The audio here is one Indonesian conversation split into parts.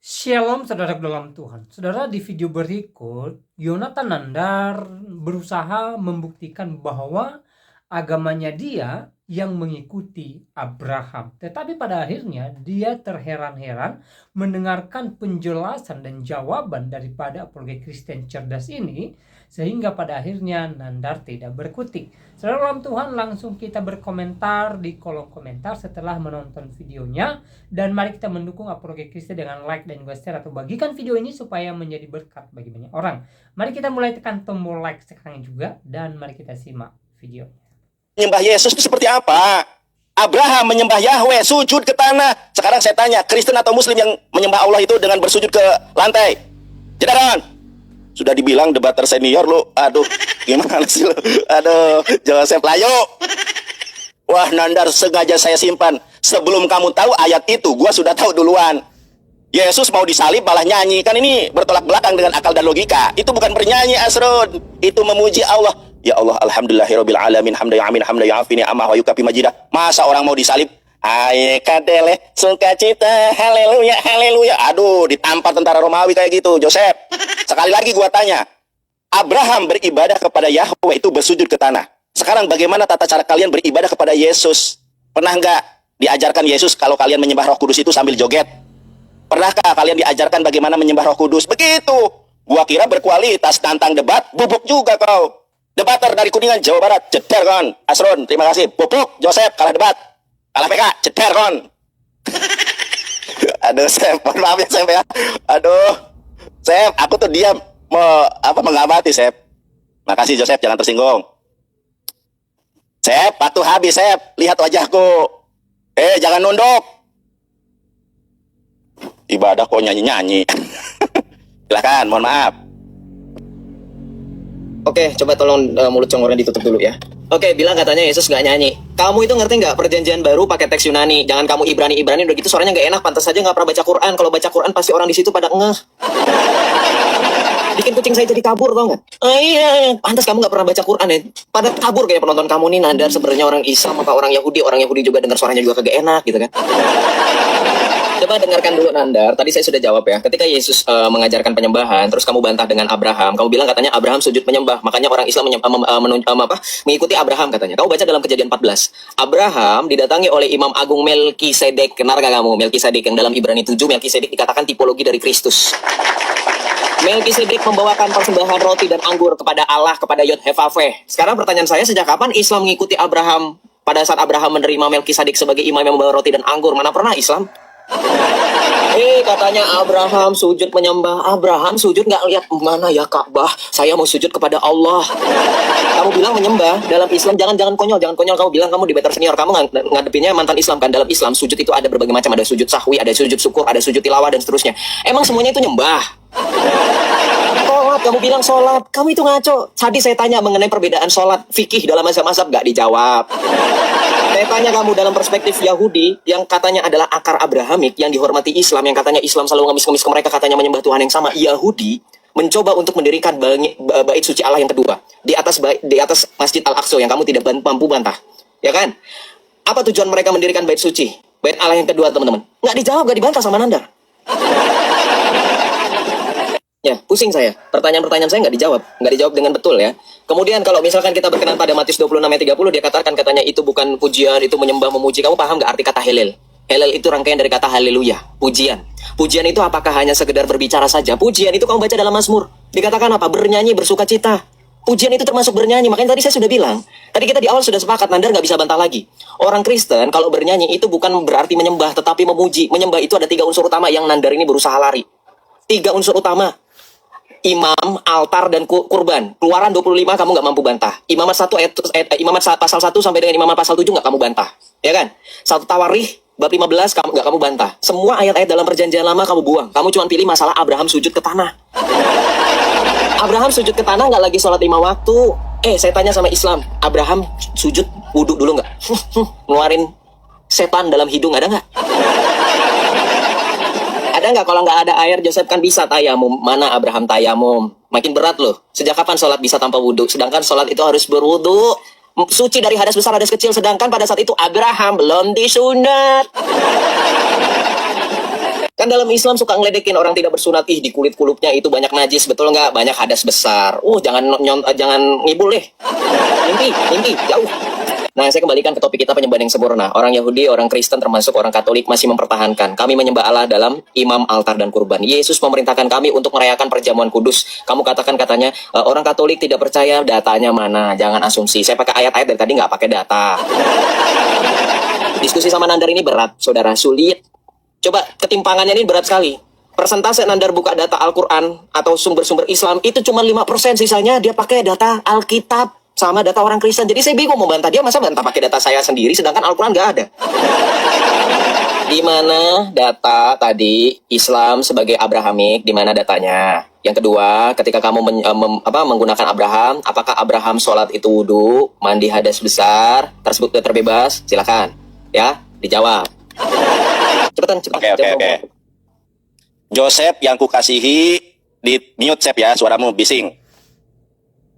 Shalom saudara dalam Tuhan. Saudara, di video berikut, Yonatan Nandar berusaha membuktikan bahwa agamanya dia yang mengikuti Abraham. Tetapi pada akhirnya dia terheran-heran mendengarkan penjelasan dan jawaban daripada apologet Kristen cerdas ini, sehingga pada akhirnya Nandar tidak berkutik. Saudara dalam Tuhan, langsung kita berkomentar di kolom komentar setelah menonton videonya. Dan mari kita mendukung apologet Kristen dengan like dan juga share atau bagikan video ini supaya menjadi berkat bagi banyak orang. Mari kita mulai tekan tombol like sekarang juga dan mari kita simak videonya. Menyembah Yesus itu seperti apa? Abraham menyembah Yahweh, sujud ke tanah. Sekarang saya tanya, Kristen atau Muslim yang menyembah Allah itu dengan bersujud ke lantai? Jadaran, sudah dibilang debater senior lu. Aduh, gimana sih lu? Aduh, Joseph Layo. Wah, Nandar sengaja saya simpan. Sebelum kamu tahu ayat itu, gua sudah tahu duluan. Yesus mau disalib malah nyanyi. Kan ini bertolak belakang dengan akal dan logika. Itu bukan bernyanyi, Asrun. Itu memuji Allah. Ya Allah, alhamdulillahirabbil alamin, hamdan ya'min, hamdan ya'afini amma wa yukafi majidah. Masa orang mau disalib? Aye kadele, sukacita, haleluya, haleluya. Aduh, ditampar tentara Romawi kayak gitu, Joseph. Sekali lagi gua tanya, Abraham beribadah kepada Yahweh itu bersujud ke tanah. Sekarang bagaimana tata cara kalian beribadah kepada Yesus? Pernah nggak diajarkan Yesus kalau kalian menyembah Roh Kudus itu sambil joget? Pernahkah kalian diajarkan bagaimana menyembah Roh Kudus? Begitu. Gua kira berkualitas, tantang debat, bubuk juga kau. Debater dari Kuningan, Jawa Barat, jeder kon. Asrun, terima kasih. Bubuk, Joseph, kalah debat. Kalah PK, jeder kon. Aduh, Sep, mohon maaf ya, Sep ya. Aduh, Sep, aku tuh diam mengamati, Sep. Makasih, Joseph, jangan tersinggung. Sep, waktu habis, Sep. Lihat wajahku. Jangan nunduk. Ibadah kok nyanyi-nyanyi. Silakan, mohon maaf. Oke, coba tolong mulut congornya ditutup dulu ya. Oke, bilang katanya Yesus nggak nyanyi. Kamu itu ngerti nggak perjanjian baru pakai teks Yunani? Jangan kamu Ibrani udah gitu suaranya nggak enak. Pantas saja nggak pernah baca Quran. Kalau baca Quran pasti orang di situ pada ngeh. Bikin kucing saya jadi kabur, tau nggak? Oh iya, pantas kamu nggak pernah baca Quran ya. Pada kabur kayak penonton kamu nih, Nandar sebenarnya orang Islam apa orang Yahudi? Orang Yahudi juga dengar suaranya juga kagak enak gitu kan? Coba dengarkan dulu Nandar, tadi saya sudah jawab ya. Ketika Yesus mengajarkan penyembahan, terus kamu bantah dengan Abraham, kamu bilang katanya Abraham sujud menyembah, makanya orang Islam mengikuti Abraham katanya. Kamu baca dalam Kejadian 14. Abraham didatangi oleh Imam Agung Melkisedek. Kenal gak kamu Melkisedek yang dalam Ibrani 7? Melkisedek dikatakan tipologi dari Kristus. Melkisedek membawakan persembahan roti dan anggur kepada Allah, kepada Yod-Heh-Vaveh. Sekarang pertanyaan saya, sejak kapan Islam mengikuti Abraham? Pada saat Abraham menerima Melkisedek sebagai imam yang membawa roti dan anggur, mana pernah Islam? Katanya Abraham sujud menyembah. Abraham sujud nggak lihat mana ya Ka'bah. Saya mau sujud kepada Allah. Kamu bilang menyembah dalam Islam, jangan konyol. Kamu bilang kamu di better senior, kamu ngadepinnya mantan Islam kan. Dalam Islam sujud itu ada berbagai macam, ada sujud sahwi, ada sujud syukur, ada sujud tilawah dan seterusnya. Emang semuanya itu nyembah? Sholat, kamu bilang sholat. Kamu itu ngaco. Tadi saya tanya mengenai perbedaan sholat fikih dalam mazhab-mazhab, gak dijawab. Saya tanya kamu dalam perspektif Yahudi yang katanya adalah akar Abrahamik, yang dihormati Islam, yang katanya Islam selalu ngemis-ngemis ke mereka, katanya menyembah Tuhan yang sama. Yahudi mencoba untuk mendirikan bait suci Allah yang kedua di atas Masjid Al-Aqsa yang kamu tidak mampu bantah, ya kan? Apa tujuan mereka mendirikan bait suci, bait Allah yang kedua, teman-teman? Nggak dijawab, nggak dibantah sama Nandar. Ya, pusing saya. Pertanyaan-pertanyaan saya nggak dijawab dengan betul ya. Kemudian kalau misalkan kita berkenan pada Matius 26 ayat 30, dia katakan katanya itu bukan pujian, itu menyembah, memuji. Kamu paham nggak arti kata Hallel? Hallel itu rangkaian dari kata haleluya, pujian. Pujian itu apakah hanya sekedar berbicara saja? Pujian itu kamu baca dalam Mazmur. Dikatakan apa? Bernyanyi, bersuka cita. Pujian itu termasuk bernyanyi. Makanya tadi saya sudah bilang. Tadi kita di awal sudah sepakat, Nandar nggak bisa bantah lagi. Orang Kristen kalau bernyanyi itu bukan berarti menyembah, tetapi memuji. Menyembah itu ada 3 unsur utama yang Nandar ini berusaha lari. 3 unsur utama. Imam, altar, dan kurban. Keluaran 25 kamu nggak mampu bantah. Imamat 1 Imamat pasal 1 sampai dengan Imamat pasal 7 nggak kamu bantah. Ya kan? 1 Tawarikh bab 15 nggak kamu bantah. Semua ayat-ayat dalam perjanjian lama kamu buang. Kamu cuma pilih masalah Abraham sujud ke tanah. Abraham sujud ke tanah nggak lagi sholat 5 waktu. Saya tanya sama Islam, Abraham sujud wudhu dulu nggak? Ngeluarin setan dalam hidung ada nggak? Ada nggak? Kalau nggak ada air, Joseph kan bisa tayamum. Mana Abraham tayamum? Makin berat loh. Sejak kapan sholat bisa tanpa wudhu? Sedangkan sholat itu harus berwudhu. Suci dari hadas besar, hadas kecil. Sedangkan pada saat itu Abraham belum disunat. Kan dalam Islam suka ngeledekin orang tidak bersunat, ih di kulit kulupnya itu banyak najis, betul nggak? Banyak hadas besar. Jangan ngibul deh. Mimpi jauh. Nah, saya kembalikan ke topik kita, penyembahan yang sempurna. Orang Yahudi, orang Kristen, termasuk orang Katolik masih mempertahankan. Kami menyembah Allah dalam imam, altar, dan kurban. Yesus memerintahkan kami untuk merayakan perjamuan kudus. Kamu katakan katanya, orang Katolik tidak percaya, datanya mana? Jangan asumsi. Saya pakai ayat-ayat dari tadi, nggak pakai data. Diskusi sama Nandar ini berat, saudara. Sulit. Coba ketimpangannya ini berat sekali. Persentase Nandar buka data Al-Quran atau sumber-sumber Islam itu cuma 5%, sisanya dia pakai data Alkitab sama data orang Kristen. Jadi saya bingung mau bantah dia, masa bantah pakai data saya sendiri sedangkan Al-Quran nggak ada. Di mana data tadi Islam sebagai Abrahamik, di mana datanya? Yang kedua, ketika kamu menggunakan Abraham, apakah Abraham sholat itu wudu, mandi hadas besar, tersebut terbebas? Silakan, ya, dijawab. Cepetan. Oke. Joseph yang kukasihi, di mute Sep ya, suaramu bising.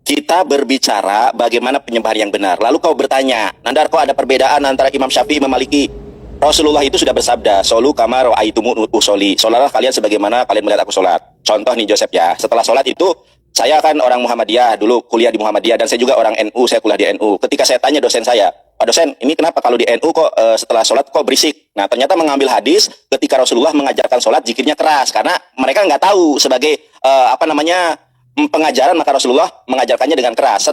Kita berbicara bagaimana penyembahan yang benar. Lalu kau bertanya, Nandar, kok ada perbedaan antara Imam Syafi'i, Imam Maliki? Rasulullah itu sudah bersabda, solu kamar ra'aitumu usoli. Sholatlah kalian sebagaimana kalian melihat aku sholat. Contoh nih Joseph ya, setelah sholat itu, saya kan orang Muhammadiyah, dulu kuliah di Muhammadiyah, dan saya juga orang NU, saya kuliah di NU. Ketika saya tanya dosen saya, Pak dosen, ini kenapa kalau di NU kok setelah sholat kok berisik? Nah, ternyata mengambil hadis ketika Rasulullah mengajarkan sholat zikirnya keras, karena mereka nggak tahu sebagai pengajaran, maka Rasulullah mengajarkannya dengan keras.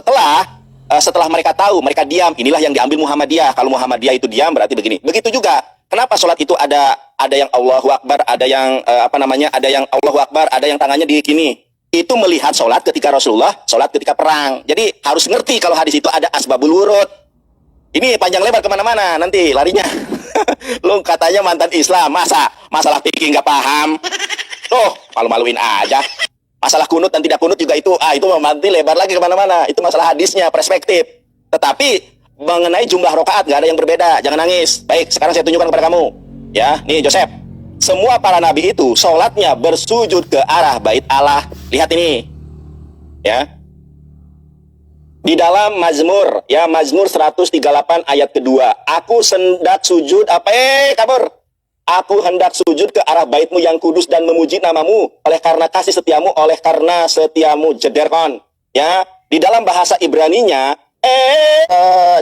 Setelah mereka tahu, mereka diam. Inilah yang diambil Muhammadiyah. Kalau Muhammadiyah itu diam, berarti begini. Begitu juga. Kenapa sholat itu ada yang Allahu Akbar, ada yang ada yang Allahu Akbar, ada yang tangannya di kini. Itu melihat sholat ketika Rasulullah, sholat ketika perang. Jadi harus ngerti kalau hadis itu ada asbabul wurud. Ini panjang lebar kemana-mana nanti larinya. Lu katanya mantan Islam, masalah fikih nggak paham. Tuh, malu-maluin aja. Masalah kunut dan tidak kunut juga itu nanti lebar lagi kemana-mana. Itu masalah hadisnya, perspektif. Tetapi mengenai jumlah rokaat nggak ada yang berbeda. Jangan nangis. Baik, sekarang saya tunjukkan kepada kamu. Ya, nih Joseph. Semua para nabi itu sholatnya bersujud ke arah bait Allah. Lihat ini. Ya. Di dalam Mazmur, ya Mazmur 138 ayat kedua. Aku hendak sujud, kabur. Aku hendak sujud ke arah baitmu yang kudus dan memuji namamu. Oleh karena kasih setiamu, oleh karena setiamu, jederkon. Ya, di dalam bahasa Ibraninya,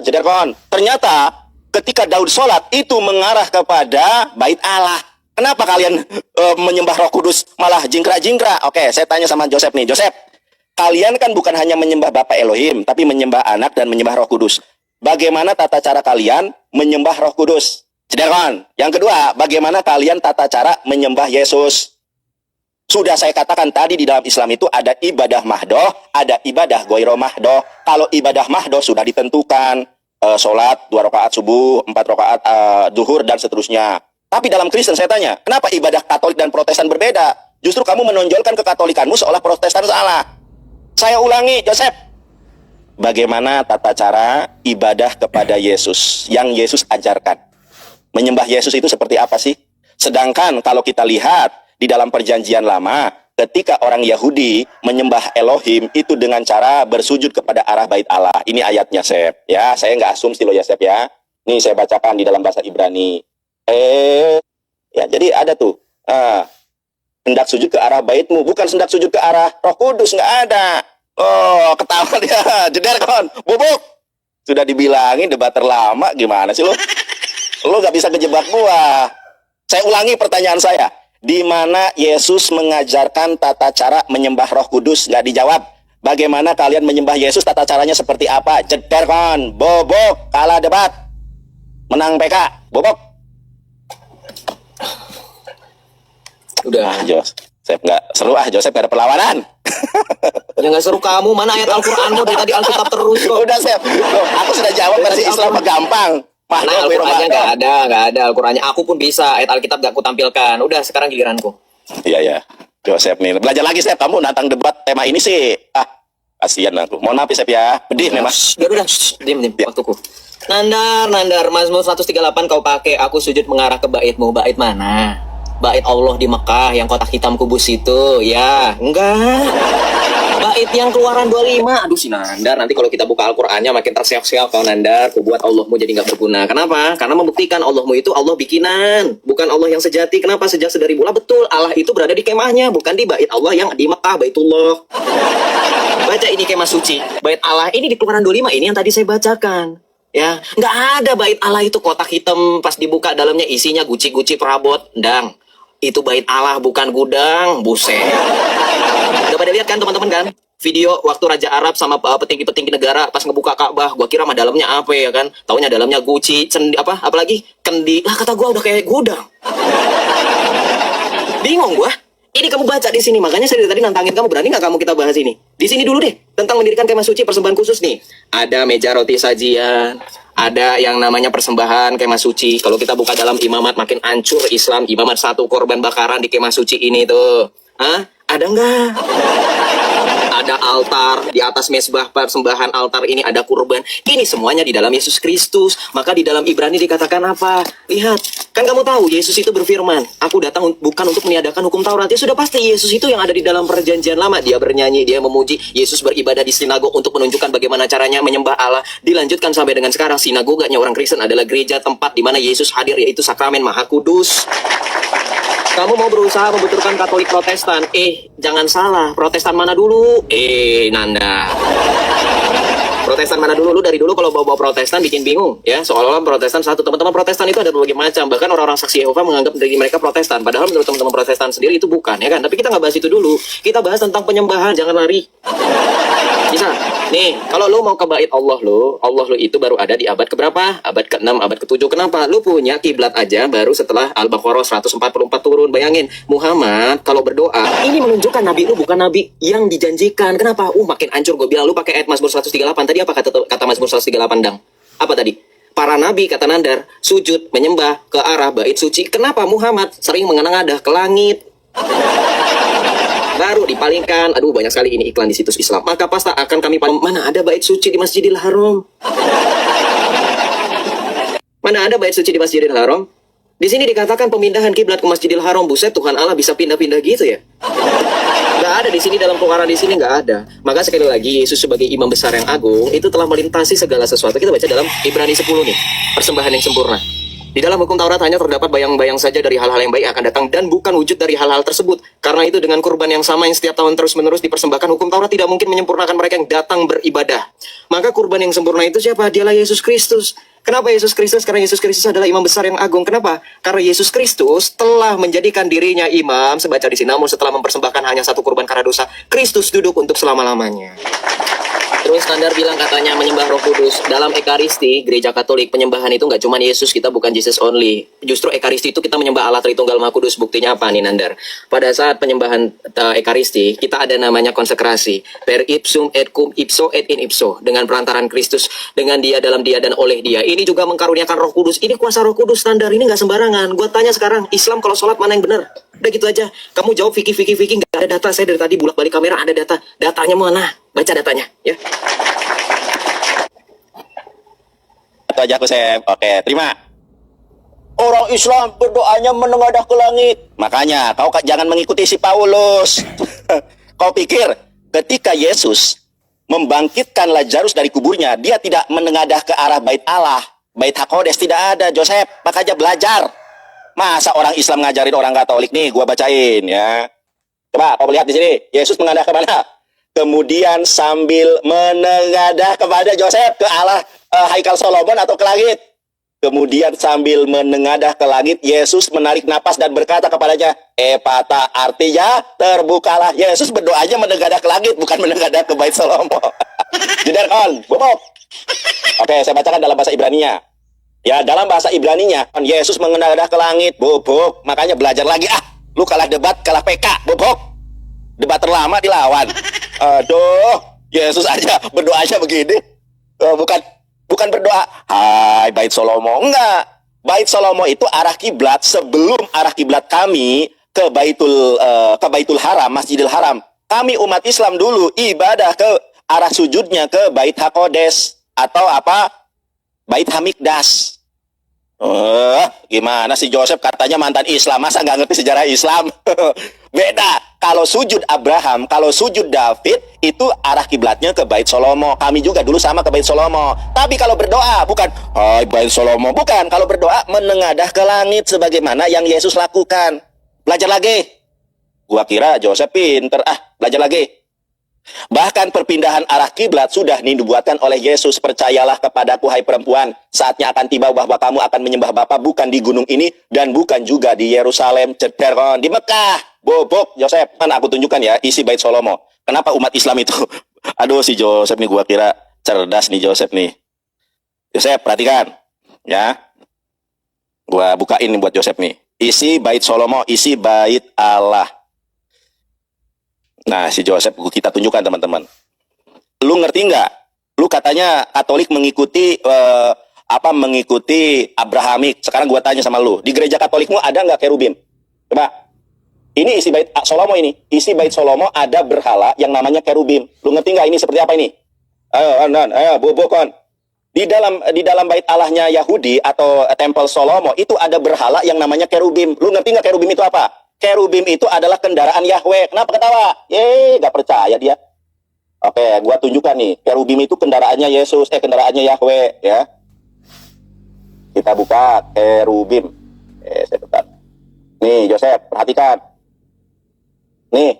jederkon. Ternyata ketika Daud sholat itu mengarah kepada bait Allah. Kenapa kalian menyembah Roh Kudus malah jingkrak-jingkrak? Oke, saya tanya sama Joseph nih. Joseph, kalian kan bukan hanya menyembah Bapa Elohim, tapi menyembah Anak dan menyembah Roh Kudus. Bagaimana tata cara kalian menyembah Roh Kudus? Cederkan. Yang kedua, bagaimana kalian tata cara menyembah Yesus? Sudah saya katakan tadi di dalam Islam itu ada ibadah mahdoh, ada ibadah goiro mahdoh. Kalau ibadah mahdoh sudah ditentukan, sholat 2 rakaat subuh, 4 rakaat zuhur dan seterusnya. Tapi dalam Kristen saya tanya, kenapa ibadah Katolik dan Protestan berbeda? Justru kamu menonjolkan kekatolikanmu seolah Protestan salah. Saya ulangi, Joseph. Bagaimana tata cara ibadah kepada Yesus yang Yesus ajarkan? Menyembah Yesus itu seperti apa sih? Sedangkan kalau kita lihat di dalam perjanjian lama, ketika orang Yahudi menyembah Elohim itu dengan cara bersujud kepada arah bait Allah. Ini ayatnya, Sep. Ya, saya nggak asumsi loh ya, Sep ya. Nih saya bacakan di dalam bahasa Ibrani. Ya, jadi ada tuh. Hendak sujud ke arah baitmu, bukan hendak sujud ke arah Roh Kudus, nggak ada. Oh, ketawa dia, jeder kon, bubuk. Sudah dibilangin debat terlama, gimana sih lo? Lo nggak bisa kejebak gua. Saya ulangi pertanyaan saya. Di mana Yesus mengajarkan tata cara menyembah Roh Kudus? Nggak dijawab. Bagaimana kalian menyembah Yesus? Tata caranya seperti apa? Jeder kon, bobok, kalah debat, menang PK, bobok. Udah. Joseph nggak seru Joseph nggak ada perlawanan. Ya nggak seru kamu, mana ayat Al-Quranmu dari tadi Alkitab terus kok. Udah, Sep. Aku sudah jawab versi Islam gampang. Mana Al-Qurannya nggak ada Al-Qurannya. Aku pun bisa ayat Alkitab nggak aku tampilkan. Udah, sekarang giliranku. Iya. Joseph nih, belajar lagi, Sep. Kamu nantang debat tema ini sih. Kasihan aku. Mohon maaf ya, Sep ya. Pedih memang. Udah. Diam ya. Waktuku. Nandar, Mazmur 138 kau pakai. Aku sujud mengarah ke baitmu. Bait mana? Bait Allah di Mekah yang kotak hitam kubus itu. Ya, enggak. Bait yang Keluaran 25. Aduh si Nandar, nanti kalau kita buka Al-Qur'annya makin terseok-seok kau Nandar. Ku buat Allahmu jadi nggak berguna. Kenapa? Karena membuktikan Allahmu itu Allah bikinan, bukan Allah yang sejati. Kenapa? Sejak sedari mula betul Allah itu berada di kemahnya, bukan di bait Allah yang di Mekah, Baitullah. Baca ini kemah suci. Bait Allah ini di Keluaran 25 ini yang tadi saya bacakan. Ya, nggak ada bait Allah itu kotak hitam pas dibuka dalamnya isinya guci-guci perabot, ndang. Itu bait Allah bukan gudang, buset. Udah pada lihat kan teman-teman kan? Video waktu Raja Arab sama petinggi-petinggi negara pas ngebuka Ka'bah, gua kira mah dalamnya apa ya kan? Taunya dalamnya guci, apalagi kendi. Lah kata gua udah kayak gudang. Bingung gua. Ini kamu baca di sini, makanya saya dari tadi nantangin kamu, berani nggak kamu kita bahas ini? Di sini dulu deh, tentang mendirikan kemah suci persembahan khusus nih. Ada meja roti sajian, ada yang namanya persembahan kemah suci. Kalau kita buka dalam imamat makin hancur Islam. Imamat 1 korban bakaran di kemah suci ini tuh. Hah? Ada nggak? Ada altar, di atas mezbah persembahan altar ini ada kurban. Ini semuanya di dalam Yesus Kristus. Maka di dalam Ibrani dikatakan apa? Lihat, kan kamu tahu Yesus itu berfirman, aku datang bukan untuk meniadakan hukum Taurat. Ya sudah pasti Yesus itu yang ada di dalam perjanjian lama. Dia bernyanyi, dia memuji. Yesus beribadah di sinagog untuk menunjukkan bagaimana caranya menyembah Allah. Dilanjutkan sampai dengan sekarang, sinagoganya orang Kristen adalah gereja, tempat di mana Yesus hadir, yaitu sakramen Maha Kudus. Kamu mau berusaha membetulkan Katolik Protestan? Jangan salah. Protestan mana dulu? Nanda. Protestan mana dulu? Lu dari dulu kalau bawa-bawa Protestan bikin bingung, ya. Seolah-olah Protestan satu. Teman-teman Protestan itu ada berbagai macam. Bahkan orang-orang saksi Yehova menganggap diri mereka Protestan. Padahal menurut teman-teman Protestan sendiri itu bukan, ya kan? Tapi kita nggak bahas itu dulu. Kita bahas tentang penyembahan. Jangan lari. Bisa? Nih, kalau lu mau ke bait Allah lu itu baru ada di abad keberapa? Abad ke-6, abad ke-7. Kenapa? Lu punya kiblat aja baru setelah Al-Baqarah 144 turun. Bayangin, Muhammad kalau berdoa, ini menunjukkan nabi lu bukan nabi yang dijanjikan. Kenapa? Makin hancur gue bilang. Lu pakai ayat Mazmur 138. Tadi apa kata Mazmur 138, Dang? Apa tadi? Para nabi, kata Nandar, sujud menyembah ke arah bait suci. Kenapa Muhammad sering mengenang-adah ke langit? Baru dipalingkan. Aduh, banyak sekali ini iklan di situs Islam. Maka pasti akan kami mana ada bait suci di Masjidil Haram? Mana ada bait suci di Masjidil Haram? Di sini dikatakan pemindahan kiblat ke Masjidil Haram. Buset, Tuhan Allah bisa pindah-pindah gitu ya? Nggak ada di sini, dalam Keluaran di sini nggak ada. Maka sekali lagi Yesus sebagai imam besar yang agung itu telah melintasi segala sesuatu. Kita baca dalam Ibrani 10 nih, persembahan yang sempurna. Di dalam hukum Taurat hanya terdapat bayang-bayang saja dari hal-hal yang baik akan datang dan bukan wujud dari hal-hal tersebut. Karena itu dengan kurban yang sama yang setiap tahun terus-menerus dipersembahkan, hukum Taurat tidak mungkin menyempurnakan mereka yang datang beribadah. Maka kurban yang sempurna itu siapa? Dialah Yesus Kristus. Kenapa Yesus Kristus? Karena Yesus Kristus adalah imam besar yang agung. Kenapa? Karena Yesus Kristus telah menjadikan dirinya imam, sebaca di sini, namun setelah mempersembahkan hanya satu kurban karena dosa, Kristus duduk untuk selama-lamanya. Terus Standar bilang katanya menyembah Roh Kudus. Dalam Ekaristi, Gereja Katolik, penyembahan itu nggak cuma Yesus, kita bukan Jesus only. Justru Ekaristi itu kita menyembah Allah Tritunggal Maha Kudus. Buktinya apa nih, Nandar? Pada saat penyembahan Ekaristi, kita ada namanya konsekrasi. Per ipsum et cum ipso et in ipso. Dengan perantaran Kristus, dengan dia, dalam dia, dan oleh dia. Ini juga mengkaruniakan Roh Kudus. Ini kuasa Roh Kudus, Standar. Ini nggak sembarangan. Gua tanya sekarang, Islam kalau sholat mana yang benar? Udah gitu aja. Kamu jawab fikih, nggak ada data. Saya dari tadi bulak-balik kamera ada data. Datanya mana? Baca datanya, ya. Itu aja aku, Sep. Oke, terima. Orang Islam berdoanya menengadah ke langit. Makanya kau jangan mengikuti si Paulus. Kau pikir ketika Yesus membangkitkan Lazarus dari kuburnya, dia tidak menengadah ke arah bait Allah, bait Hakodes, tidak ada, Joseph. Makanya belajar. Masa orang Islam ngajarin orang Katolik? Nih, gua bacain ya. Coba kau lihat di sini. Yesus mengadah ke mana? Kemudian sambil menengadah kepada Joseph ke arah Haikal Solomon atau ke langit. Kemudian sambil menengadah ke langit, Yesus menarik napas dan berkata kepadanya, Epata, artinya terbukalah. Yesus berdoanya menengadah ke langit, bukan menengadah ke bait Salomo. Jeder on, bobok. Oke, saya bacakan dalam bahasa Ibraninya. Ya, dalam bahasa Ibraninya, Yesus menengadah ke langit, bobok. Makanya belajar lagi. Lu kalah debat, kalah PK, bobok. Debat terlama dilawan. Aduh, Yesus aja berdoanya begini. Bukan berdoa, hai bait Salomo. Enggak. Bait Salomo itu arah kiblat sebelum arah kiblat kami ke Baitul Haram, Masjidil Haram. Kami umat Islam dulu ibadah ke arah sujudnya ke Bait Hakodes atau apa? Bait Hamikdas. Gimana si Joseph katanya mantan Islam, masa nggak ngerti sejarah Islam? Beda. kalau sujud Abraham, kalau sujud David, itu arah kiblatnya ke Bait Salomo. Kami juga dulu sama ke Bait Salomo. Tapi kalau berdoa, bukan, hai Bait Salomo. Bukan, kalau berdoa menengadah ke langit sebagaimana yang Yesus lakukan. Belajar lagi. Gua kira Joseph pinter. Belajar lagi. Bahkan perpindahan arah kiblat sudah dinubuatkan oleh Yesus. Percayalah kepadaku, hai perempuan. Saatnya akan tiba bahwa kamu akan menyembah Bapa bukan di gunung ini dan bukan juga di Yerusalem, Cederon, di Mekah. Bobok, Joseph. Kan aku tunjukkan ya isi Bait Salomo. Kenapa umat Islam itu? Aduh, si Joseph nih gua kira cerdas nih Joseph nih. Joseph, perhatikan. Ya. Gua bukain nih buat Joseph nih. Isi Bait Salomo, isi Bait Allah. Nah, si Joseph kita tunjukkan teman-teman. Lu ngerti nggak? Lu katanya Katolik mengikuti mengikuti Abrahamik. Sekarang gua tanya sama lu, di gereja Katolikmu ada nggak kerubim? Coba. Ini isi Bait Salomo ini. Isi Bait Salomo ada berhala yang namanya kerubim. Lu ngerti nggak ini seperti apa ini? Ayo, bobokon. Di dalam Bait Allahnya Yahudi atau Tempel Salomo itu ada berhala yang namanya kerubim. Lu ngerti nggak kerubim itu apa? Kerubim itu adalah kendaraan Yahweh. Kenapa ketawa? Gak percaya dia. Oke, gua tunjukkan nih. Kerubim itu kendaraannya Yesus, kendaraannya Yahweh, ya. Kita buka kerubim. Sebentar. Nih, Joseph, perhatikan. Nih.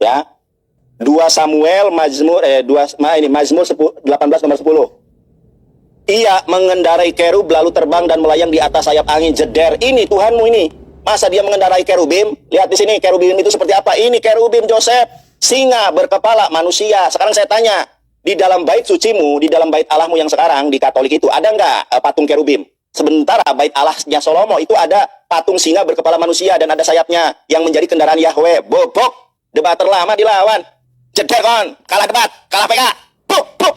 Ya. 2 Samuel Mazmur 18 nomor 10. Ia mengendarai kerub lalu terbang dan melayang di atas sayap angin. Jeder, ini Tuhanmu ini. Masa dia mengendarai kerubim? Lihat di sini kerubim itu seperti apa? Ini kerubim Joseph, singa berkepala manusia. Sekarang saya tanya, di dalam bait sucimu, di dalam bait Allahmu yang sekarang di Katolik itu ada nggak patung kerubim? Sementara bait Allahnya Salomo itu ada patung singa berkepala manusia dan ada sayapnya yang menjadi kendaraan Yahweh. Bobok, debat terlama dilawan. Jeder kon, kalah debat, kalah PK. Buk,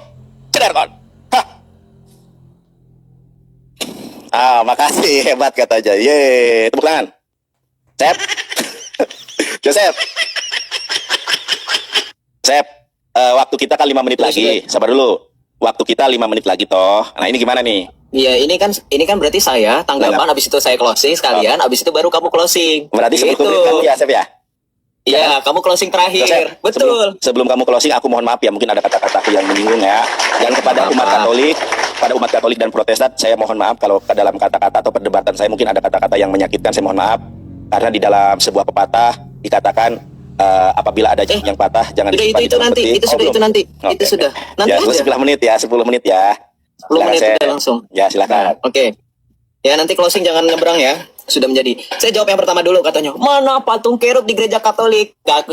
jeder kon. Makasih, hebat kata aja. Ye, tepuk tangan. Sep. Joseph. Sep, waktu kita kan 5 menit lagi. Sabar dulu. Waktu kita 5 menit lagi toh. Nah, ini gimana nih? Iya, ini kan berarti saya tanggapan, habis itu saya closing sekalian, habis itu baru kamu closing. Berarti gitu. sebelum kamu ya, Sep ya? Iya, kamu closing terakhir. Joseph, betul. Sebelum kamu closing, aku mohon maaf ya, mungkin ada kata-kata yang menyinggung ya. Dan kepada umat Katolik dan Protestan, saya mohon maaf kalau ke dalam kata-kata atau perdebatan saya mungkin ada kata-kata yang menyakitkan. Saya mohon maaf karena di dalam sebuah pepatah dikatakan apabila ada yang patah jangan disimpan di dalam peti. Itu nanti. Nanti ya, 10 menit ya, 10 menit ya. 10 menit udah langsung. Ya, silakan. Oke. Ya, nanti closing jangan nyebrang ya. Sudah menjadi. Saya jawab yang pertama dulu katanya. Mana patung kerub di gereja Katolik? Gak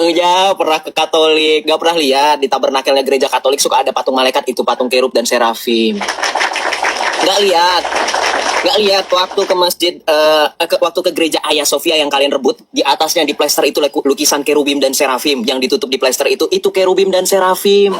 pernah ke Katolik, gak pernah lihat di tabernakelnya gereja Katolik suka ada patung malaikat, itu patung kerub dan serafim. Gak lihat waktu ke masjid, waktu ke gereja Hagia Sophia yang kalian rebut, di atasnya di plester itu lukisan kerubim dan serafim, yang ditutup di plester itu kerubim dan serafim.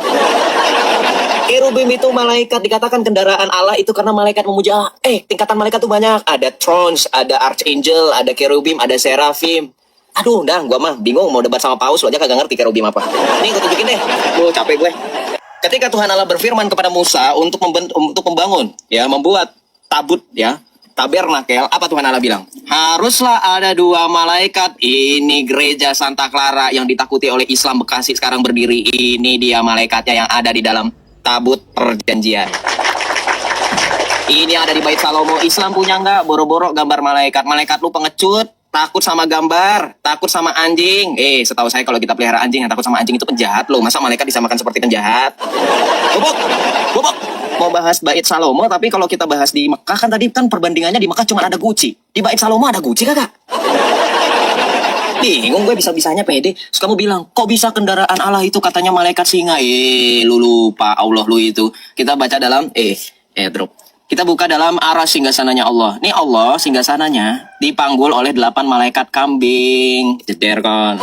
Kerubim itu malaikat, dikatakan kendaraan Allah itu karena malaikat memuja Allah. Tingkatan malaikat tuh banyak, ada thrones, ada archangel, ada kerubim, ada serafim. Aduh, gua mah bingung mau debat sama Paus, lo aja kagak ngerti kerubim apa. Nih gue tunjukin deh, capek gue. Ketika Tuhan Allah berfirman kepada Musa untuk membangun, ya, membuat tabut, ya, tabernakel, apa Tuhan Allah bilang? Haruslah ada 2 malaikat. Ini gereja Santa Clara yang ditakuti oleh Islam Bekasi sekarang berdiri. Ini dia malaikatnya yang ada di dalam tabut perjanjian. Ini ada di Bait Salomo. Islam punya nggak? Boro-boro gambar malaikat. Malaikat lu pengecut, takut sama gambar, takut sama anjing. Setahu saya kalau kita pelihara anjing yang takut sama anjing itu penjahat loh. Masa malaikat disamakan seperti penjahat? Bobok. Mau bahas Bait Salomo, tapi kalau kita bahas di Mekah kan tadi kan perbandingannya di Mekah cuma ada Gucci. Di Bait Salomo ada Gucci kagak? Bingung gue bisa-bisanya pede. Terus kamu bilang, kok bisa kendaraan Allah itu katanya malaikat singa? Lu lupa Allah lu itu. Kita baca dalam drop. Kita buka dalam arah singgasananya Allah. Nih Allah singgasananya dipanggul oleh 8 malaikat kambing. Jeder kan.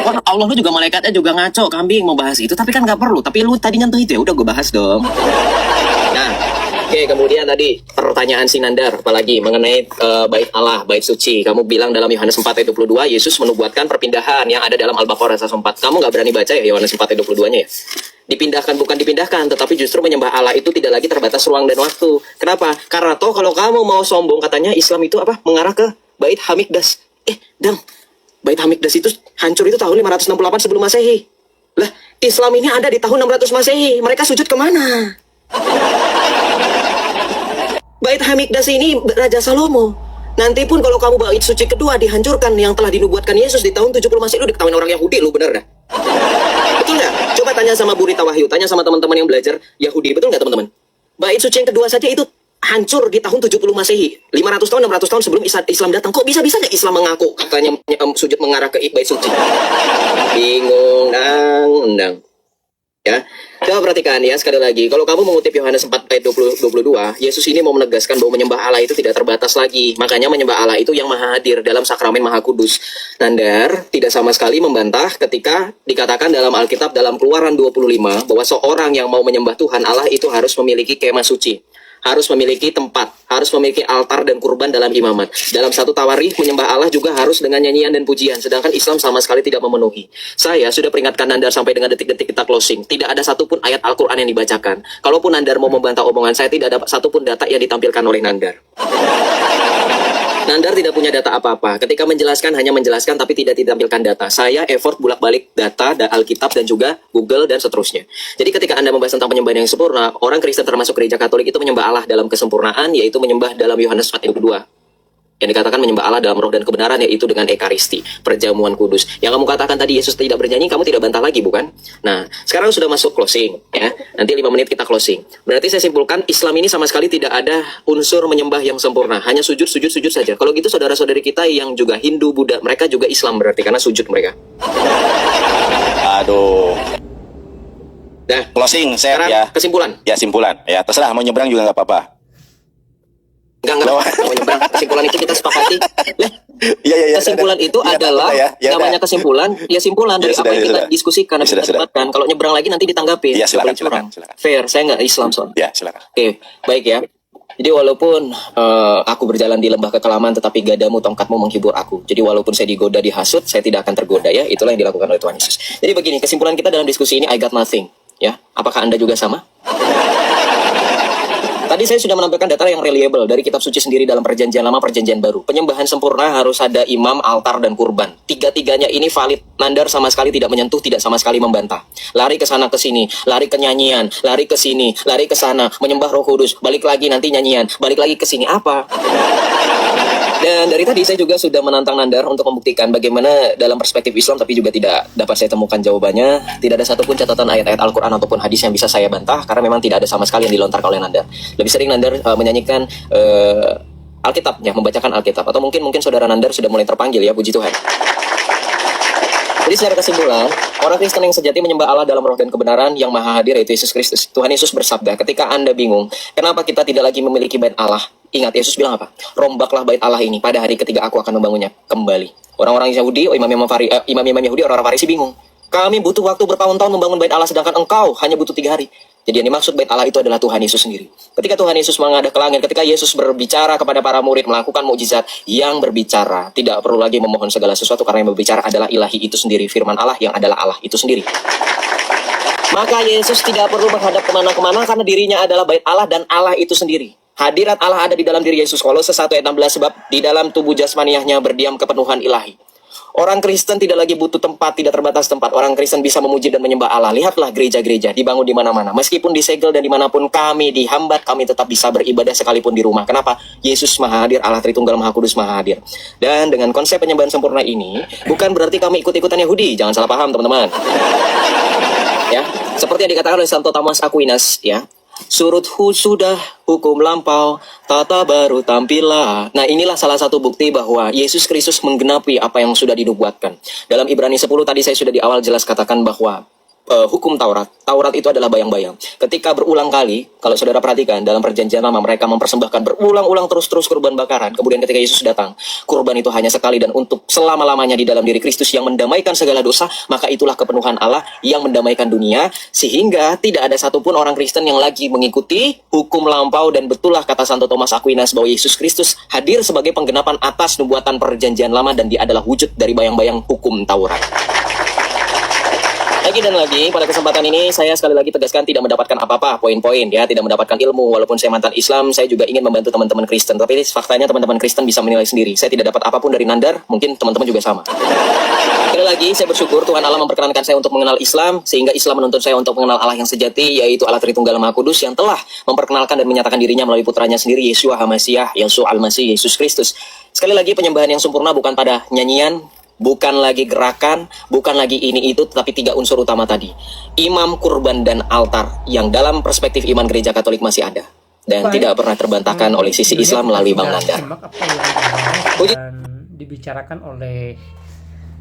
Allah lu juga malaikatnya juga ngaco, kambing mau bahas itu, tapi kan nggak perlu. Tapi lu tadi nyentuh itu ya, udah gue bahas dong. Nah, oke, kemudian tadi pertanyaan Sinandar, apalagi mengenai bait Allah, bait suci. Kamu bilang dalam Yohanes 4 ayat 22, Yesus menubuatkan perpindahan yang ada dalam Al-Baqarah 104. Kamu nggak berani baca ya Yohanes 4 ayat 22-nya ya? Dipindahkan, bukan dipindahkan, tetapi justru menyembah Allah itu tidak lagi terbatas ruang dan waktu. Kenapa? Karena toh kalau kamu mau sombong, katanya Islam itu apa? Mengarah ke bait Hamikdas. Dang, Bait Hamikdas itu hancur itu tahun 568 sebelum Masehi. Lah, Islam ini ada di tahun 600 Masehi. Mereka sujud kemana? Bait Hamikdas ini Raja Salomo. Nanti pun kalau kamu bait suci kedua dihancurkan yang telah dinubuatkan Yesus di tahun 70 Masehi, lu diketahuin orang Yahudi lu, bener dah. Betul nggak? Coba tanya sama Bu Rita Wahyu, tanya sama teman-teman yang belajar Yahudi, betul nggak teman-teman? Bait suci yang kedua saja itu hancur di tahun 70 Masehi. 500 tahun, 600 tahun sebelum Islam datang. Kok bisa-bisanya Islam mengaku katanya sujud mengarah ke bait suci? Bingung, ndang. Ya, coba perhatikan ya sekali lagi. Kalau kamu mengutip Yohanes 4 ayat 22, Yesus ini mau menegaskan bahwa menyembah Allah itu tidak terbatas lagi. Makanya menyembah Allah itu yang maha hadir dalam sakramen maha kudus. Nandar tidak sama sekali membantah ketika dikatakan dalam Alkitab dalam Keluaran 25 bahwa seorang yang mau menyembah Tuhan Allah itu harus memiliki kemah suci, harus memiliki tempat, harus memiliki altar dan kurban dalam imamat. Dalam satu tawarikh menyembah Allah juga harus dengan nyanyian dan pujian, sedangkan Islam sama sekali tidak memenuhi. Saya sudah peringatkan Nandar sampai dengan detik-detik kita closing, tidak ada satupun ayat Al-Quran yang dibacakan. Kalaupun Nandar mau membantah omongan saya, tidak ada satupun data yang ditampilkan oleh Nandar. Nandar tidak punya data apa-apa. Ketika menjelaskan, hanya menjelaskan tapi tidak ditampilkan data. Saya effort bolak-balik data, Alkitab dan juga Google dan seterusnya. Jadi ketika Anda membahas tentang penyembahan yang sempurna, orang Kristen termasuk gereja Katolik itu menyembah Allah dalam kesempurnaan, yaitu menyembah dalam Yohanes 4:2. Yang dikatakan menyembah Allah dalam roh dan kebenaran, yaitu dengan ekaristi, perjamuan kudus. Yang kamu katakan tadi Yesus tidak bernyanyi, kamu tidak bantah lagi, bukan? Nah, sekarang sudah masuk closing, ya. Nanti 5 menit kita closing. Berarti saya simpulkan, Islam ini sama sekali tidak ada unsur menyembah yang sempurna. Hanya sujud saja. Kalau gitu saudara-saudari kita yang juga Hindu, Buddha, mereka juga Islam berarti, karena sujud mereka. Aduh. Nah, Closing, saya sekarang ya. kesimpulan. Ya, simpulan. Ya, terserah mau nyebrang juga nggak apa-apa. Enggak, mau nyebrang. Kesimpulan itu kita sepakati. Iya. Kesimpulan itu Ya, adalah ya, namanya kesimpulan, ya simpulan dari sudah, apa yang ya, kita sudah. diskusikan dan Ya, sudah, kita debatkan. Kalau nyebrang lagi nanti ditanggapi. Ya, silakan, Boleh curang. silakan. Fair, saya nggak Islam soal. Ya, silakan. Oke, baik ya. Jadi walaupun aku berjalan di lembah kekelaman, tetapi gadamu, tongkatmu menghibur aku. Jadi walaupun saya digoda, dihasut, saya tidak akan tergoda ya. Itulah yang dilakukan oleh Tuhan Yesus. Jadi begini, kesimpulan kita dalam diskusi ini, I got nothing. Ya, apakah Anda juga sama? Tadi saya sudah menampilkan data yang reliable dari kitab suci sendiri dalam perjanjian lama, perjanjian baru. Penyembahan sempurna harus ada imam, altar, dan kurban. Tiga-tiganya ini valid. Nandar sama sekali tidak menyentuh, tidak sama sekali membantah. Lari ke sana ke sini, lari ke nyanyian, lari ke sini, lari ke sana, menyembah Roh Kudus, balik lagi nanti nyanyian, balik lagi ke sini. Apa? Dan dari tadi saya juga sudah menantang Nandar untuk membuktikan bagaimana dalam perspektif Islam, tapi juga tidak dapat saya temukan jawabannya. Tidak ada satupun catatan ayat-ayat Al-Quran ataupun hadis yang bisa saya bantah, karena memang tidak ada sama sekali yang dilontarkan oleh Nandar. Lebih sering Nandar menyanyikan Alkitab, ya, membacakan Alkitab. Atau mungkin saudara Nandar sudah mulai terpanggil ya, puji Tuhan. Jadi secara kesimpulan, orang Kristen yang sejati menyembah Allah dalam roh dan kebenaran yang maha hadir, yaitu Yesus Kristus. Tuhan Yesus bersabda, ketika Anda bingung, kenapa kita tidak lagi memiliki bait Allah? Ingat, Yesus bilang apa? Rombaklah bait Allah ini, pada hari ketiga aku akan membangunnya kembali. Orang-orang Yahudi, imam-imam Yahudi, orang-orang Farisi bingung. Kami butuh waktu bertahun-tahun membangun bait Allah, sedangkan engkau hanya butuh 3 hari. Jadi yang dimaksud bait Allah itu adalah Tuhan Yesus sendiri. Ketika Tuhan Yesus menghadap ke langit, ketika Yesus berbicara kepada para murid, melakukan mukjizat, yang berbicara tidak perlu lagi memohon segala sesuatu, karena yang berbicara adalah ilahi itu sendiri, firman Allah yang adalah Allah itu sendiri. Maka Yesus tidak perlu menghadap kemana-kemana, karena dirinya adalah bait Allah dan Allah itu sendiri. Hadirat Allah ada di dalam diri Yesus. Kolose 1 ayat 16, sebab di dalam tubuh jasmaniahnya berdiam kepenuhan ilahi. Orang Kristen tidak lagi butuh tempat, tidak terbatas tempat. Orang Kristen bisa memuji dan menyembah Allah. Lihatlah gereja-gereja dibangun di mana-mana. Meskipun disegel dan dimanapun kami dihambat, kami tetap bisa beribadah sekalipun di rumah. Kenapa? Yesus Maha Hadir, Allah Tritunggal Maha Kudus Maha Hadir. Dan dengan konsep penyembahan sempurna ini, bukan berarti kami ikut-ikutan Yahudi. Jangan salah paham, teman-teman. Ya, seperti yang dikatakan oleh Santo Thomas Aquinas, ya. Surut sudah, hukum lampau, tata baru tampilah. Nah, inilah salah satu bukti bahwa Yesus Kristus menggenapi apa yang sudah dinubuatkan. Dalam Ibrani 10 tadi saya sudah di awal jelas katakan bahwa hukum Taurat itu adalah bayang-bayang. Ketika berulang kali, kalau saudara perhatikan dalam perjanjian lama, mereka mempersembahkan berulang-ulang terus kurban bakaran. Kemudian ketika Yesus datang, kurban itu hanya sekali dan untuk selama-lamanya di dalam diri Kristus yang mendamaikan segala dosa. Maka itulah kepenuhan Allah yang mendamaikan dunia, sehingga tidak ada satupun orang Kristen yang lagi mengikuti hukum lampau. Dan betullah kata Santo Thomas Aquinas bahwa Yesus Kristus hadir sebagai penggenapan atas nubuatan perjanjian lama, dan dia adalah wujud dari bayang-bayang hukum Taurat. Lagi dan lagi, pada kesempatan ini saya sekali lagi tegaskan tidak mendapatkan apa-apa, poin-poin ya, tidak mendapatkan ilmu. Walaupun saya mantan Islam, saya juga ingin membantu teman-teman Kristen. Tapi faktanya teman-teman Kristen bisa menilai sendiri. Saya tidak dapat apapun dari Nandar, mungkin teman-teman juga sama. Sekali lagi, saya bersyukur Tuhan Allah memperkenankan saya untuk mengenal Islam, sehingga Islam menuntun saya untuk mengenal Allah yang sejati, yaitu Allah Tritunggal Maha Kudus yang telah memperkenalkan dan menyatakan dirinya melalui putranya sendiri, Yeshua HaMasiah, Yeshua Al-Masih, Yesus Kristus. Sekali lagi, penyembahan yang sempurna bukan pada nyanyian, bukan lagi gerakan, bukan lagi ini itu, tetapi 3 unsur utama tadi. Imam, kurban, dan altar yang dalam perspektif iman gereja Katolik masih ada. Dan Baik. tidak pernah terbantahkan oleh sisi Sebelumnya Islam kita melalui sudah Bang Nandar. simak apa yang dibahas Puji- dan dibicarakan oleh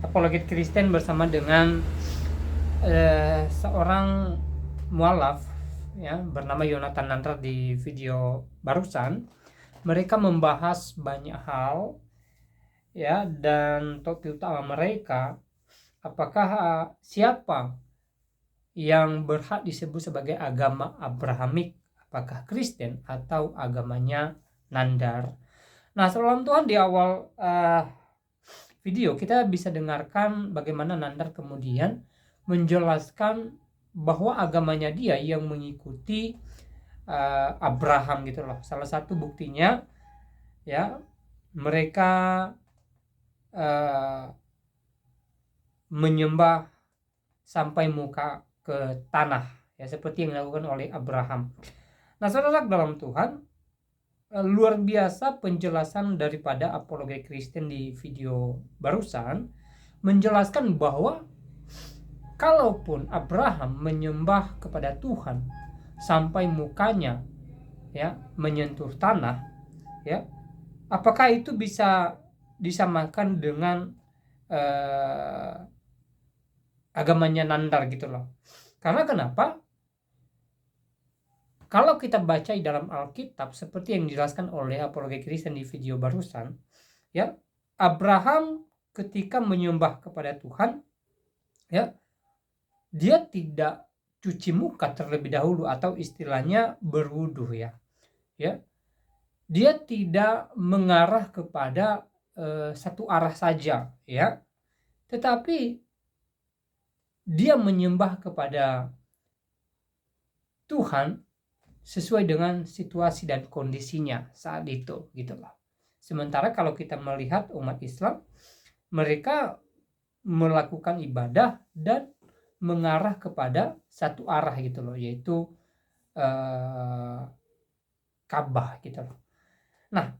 apologet Kristen bersama dengan seorang mualaf ya bernama Yonatan Nandar di video barusan. Mereka membahas banyak hal ya, dan topik utama mereka apakah siapa yang berhak disebut sebagai agama Abrahamik, apakah Kristen atau agamanya Nandar. Nah, salam Tuhan, di awal video kita bisa dengarkan bagaimana Nandar kemudian menjelaskan bahwa agamanya dia yang mengikuti Abraham gitu loh. Salah satu buktinya ya, mereka menyembah sampai muka ke tanah ya, seperti yang dilakukan oleh Abraham. Nah, saudara dalam Tuhan, luar biasa penjelasan daripada apologet Kristen di video barusan, menjelaskan bahwa kalaupun Abraham menyembah kepada Tuhan sampai mukanya ya menyentuh tanah ya, apakah itu bisa disamakan dengan agamanya Nandar gitu loh. Karena kenapa? Kalau kita baca di dalam Alkitab seperti yang dijelaskan oleh apologet Kristen di video barusan ya, Abraham ketika menyembah kepada Tuhan ya, dia tidak cuci muka terlebih dahulu atau istilahnya berwudu ya. Dia tidak mengarah kepada satu arah saja ya, tetapi dia menyembah kepada Tuhan sesuai dengan situasi dan kondisinya saat itu gitu loh. Sementara kalau kita melihat umat Islam, mereka melakukan ibadah dan mengarah kepada satu arah gitu loh, yaitu Ka'bah gitu loh. Nah,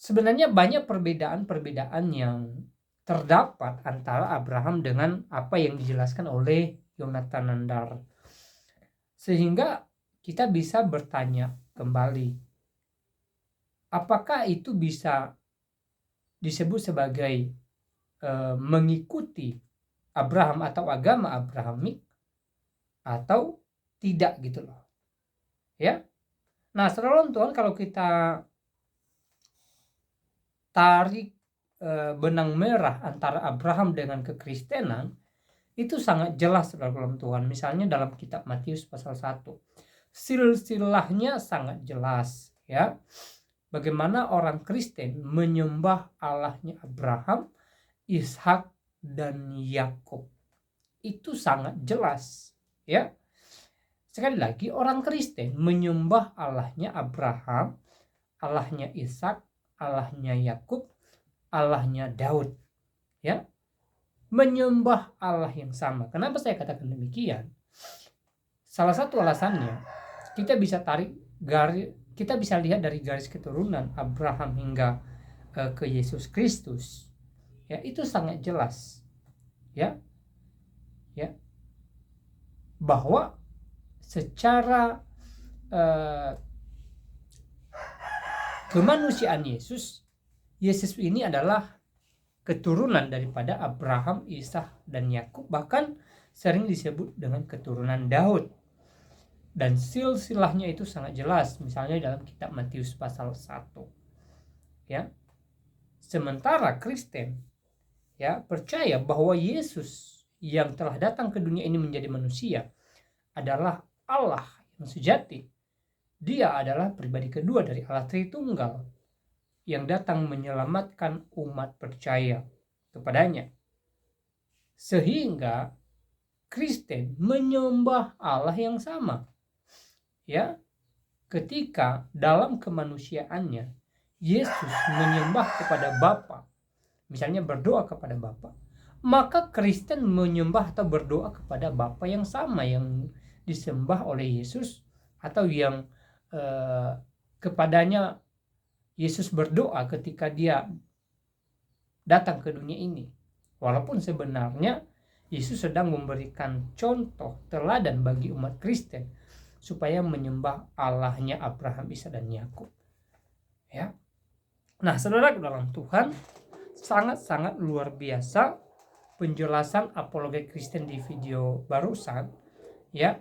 sebenarnya banyak perbedaan yang terdapat antara Abraham dengan apa yang dijelaskan oleh Yonatan Nandar, sehingga kita bisa bertanya kembali, apakah itu bisa disebut sebagai mengikuti Abraham atau agama Abrahamik atau tidak gitu loh ya. Nah, saudara Tuhan, kalau kita tarik benang merah antara Abraham dengan kekristenan, itu sangat jelas dalam Tuhan. Misalnya dalam kitab Matius pasal 1, silsilahnya sangat jelas ya, bagaimana orang Kristen menyembah Allahnya Abraham, Ishak, dan Yakub. Itu sangat jelas ya. Sekali lagi, orang Kristen menyembah Allahnya Abraham, Allahnya Ishak, Allahnya Yakub, Allahnya Daud ya, menyembah Allah yang sama. Kenapa saya katakan demikian? Salah satu alasannya, kita bisa kita bisa lihat dari garis keturunan Abraham hingga ke Yesus Kristus ya, itu sangat jelas ya bahwa secara kemanusiaan Yesus ini adalah keturunan daripada Abraham, Ishak, dan Yakub, bahkan sering disebut dengan keturunan Daud. Dan silsilahnya itu sangat jelas, misalnya dalam kitab Matius pasal 1 ya. Sementara Kristen ya percaya bahwa Yesus yang telah datang ke dunia ini menjadi manusia adalah Allah yang sejati. Dia adalah pribadi kedua dari Allah Tritunggal yang datang menyelamatkan umat percaya kepadanya. Sehingga Kristen menyembah Allah yang sama. Ya, ketika dalam kemanusiaannya Yesus menyembah kepada Bapa, misalnya berdoa kepada Bapa, maka Kristen menyembah atau berdoa kepada Bapa yang sama yang disembah oleh Yesus, atau yang kepadanya Yesus berdoa ketika dia datang ke dunia ini. Walaupun sebenarnya Yesus sedang memberikan contoh teladan bagi umat Kristen supaya menyembah Allahnya Abraham, Ishak dan Yakub. Ya. Nah, saudara dalam Tuhan, sangat-sangat luar biasa penjelasan apologet Kristen di video barusan. Ya,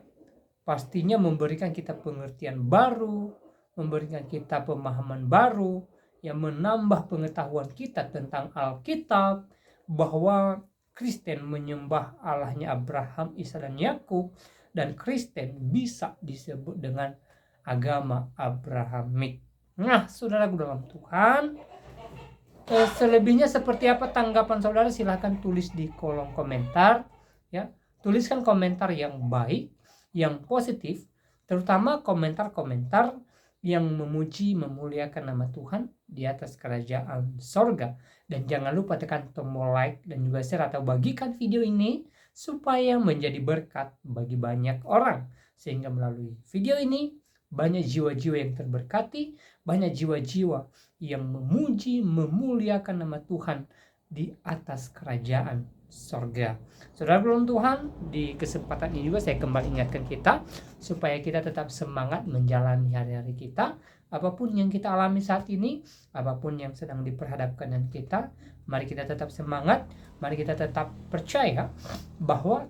pastinya memberikan kita pengertian baru, memberikan kita pemahaman baru yang menambah pengetahuan kita tentang Alkitab, bahwa Kristen menyembah Allahnya Abraham, Ishak dan Yakub, dan Kristen bisa disebut dengan agama Abrahamik. Nah, saudaraku dalam Tuhan, selebihnya seperti apa tanggapan saudara, silahkan tulis di kolom komentar. Ya, tuliskan komentar yang baik, yang positif, terutama komentar-komentar yang memuji, memuliakan nama Tuhan di atas kerajaan sorga. Dan jangan lupa tekan tombol like dan juga share atau bagikan video ini supaya menjadi berkat bagi banyak orang, sehingga melalui video ini banyak jiwa-jiwa yang terberkati, banyak jiwa-jiwa yang memuji, memuliakan nama Tuhan di atas kerajaan sorga. Saudara belum Tuhan, di kesempatan ini juga saya kembali ingatkan kita supaya kita tetap semangat menjalani hari-hari kita. Apapun yang kita alami saat ini, apapun yang sedang diperhadapkan dengan kita, mari kita tetap semangat, mari kita tetap percaya bahwa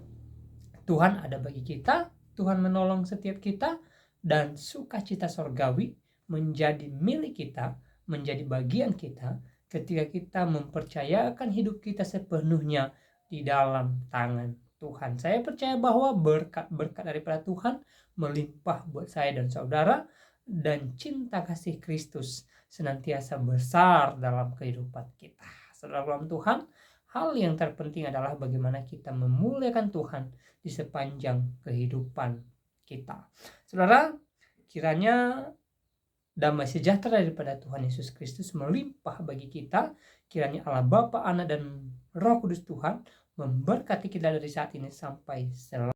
Tuhan ada bagi kita, Tuhan menolong setiap kita, dan sukacita sorgawi menjadi milik kita, menjadi bagian kita ketika kita mempercayakan hidup kita sepenuhnya di dalam tangan Tuhan. Saya percaya bahwa berkat-berkat daripada Tuhan melimpah buat saya dan saudara, dan cinta kasih Kristus senantiasa besar dalam kehidupan kita. Saudara dalam Tuhan, hal yang terpenting adalah bagaimana kita memuliakan Tuhan di sepanjang kehidupan kita. Saudara, kiranya damai sejahtera daripada Tuhan Yesus Kristus melimpah bagi kita. Kiranya Allah Bapa, Anak, dan Roh Kudus Tuhan memberkati kita dari saat ini sampai selamanya.